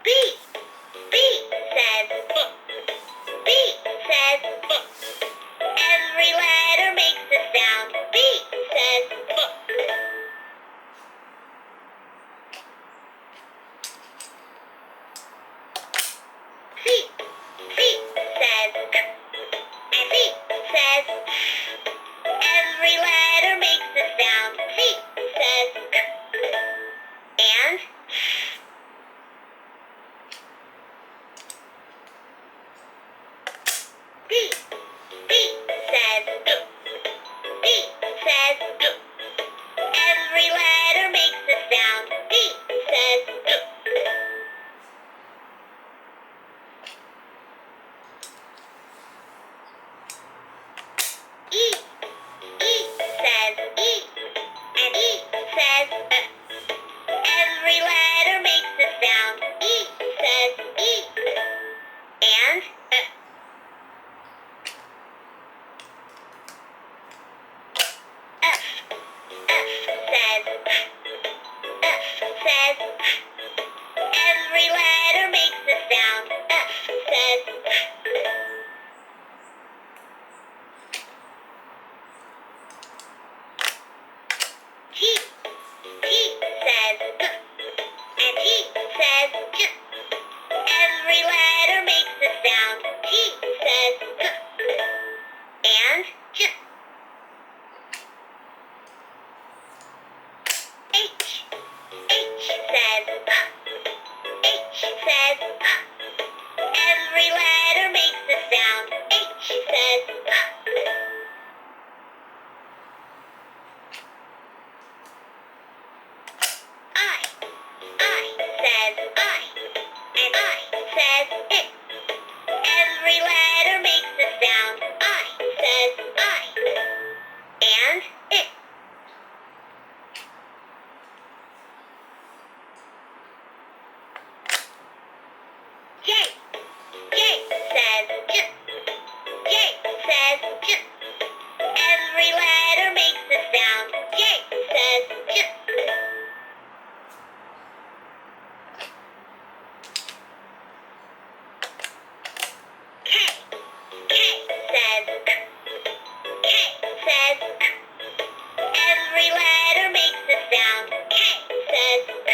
B. B says B. B says B. Every letter makes a sound. B says B. C. C says K. And C says F. Every letter makes a sound. C says K. And B. B says B. B says B. Every letter makes a sound. B says B. E. E says E. And E says E. Every letter makes a sound. E says E. And E. F. F says F. F says F. Every letter makes a sound. F says F. G. G says G. And G says G. Every letter makes a sound. G says G. And G. H. H says H says Every letter makes a sound. H says I. I says I. And I says it. Every letter makes a sound. I says I. And it. J. J says J. J says J. Every letter makes a sound. J says J. K. K says K. K says K. Every letter makes a sound. K says K.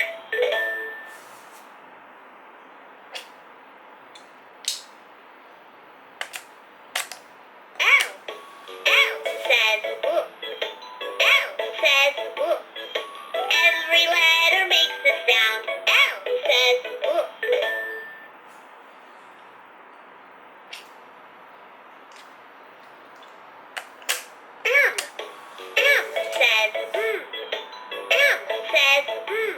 L. L says L. L says L. Every letter makes a sound. L says L. M. M says M. M says M.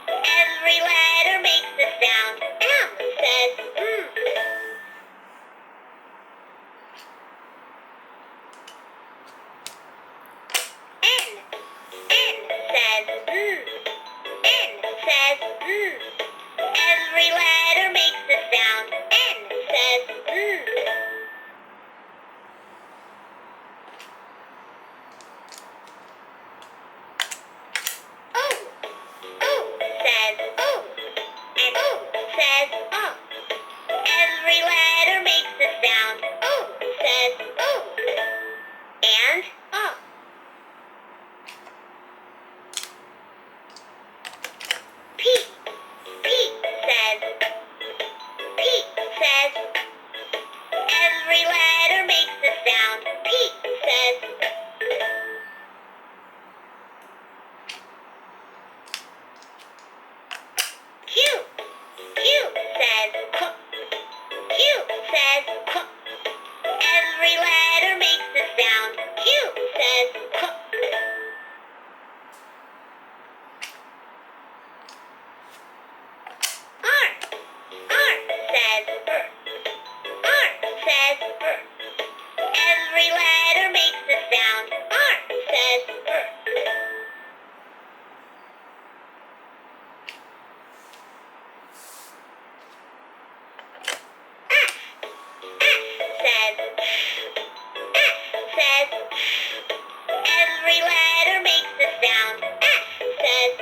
Every letter makes a sound. M says M. N. N says N. N says N. Every letter makes a sound. N says N. O. O says O. And O says O. Every letter makes a sound. O says O. And O. P. P says P says Every letter makes a sound. P says Q. Q says Q. Q says Q. Every letter makes a sound. Q says Q. R. R says R. R says R. Every letter makes a sound. R says R. S. S says S says Every letter makes a sound. S says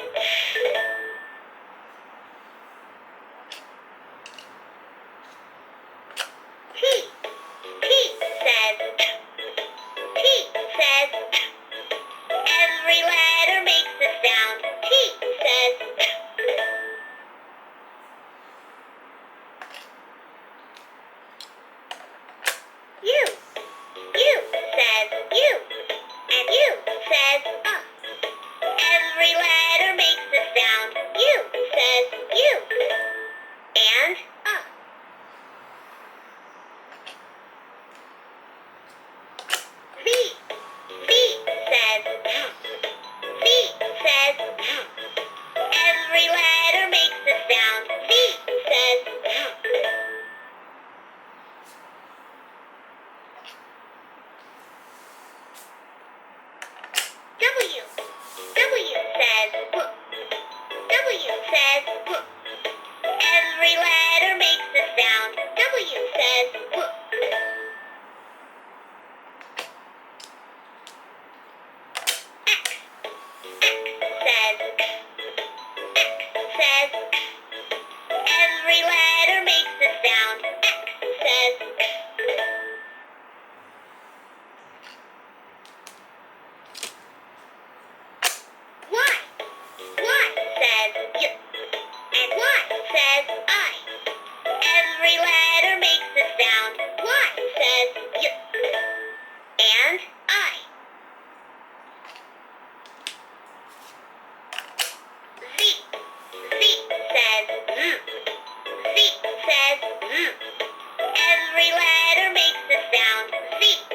says W. Says every letter makes a sound. X says Y. Y says Y. And Y says I. Every letter makes a sound. Y says Y. And I. Z. Z says Z. Z says Z. Every letter makes a sound. Z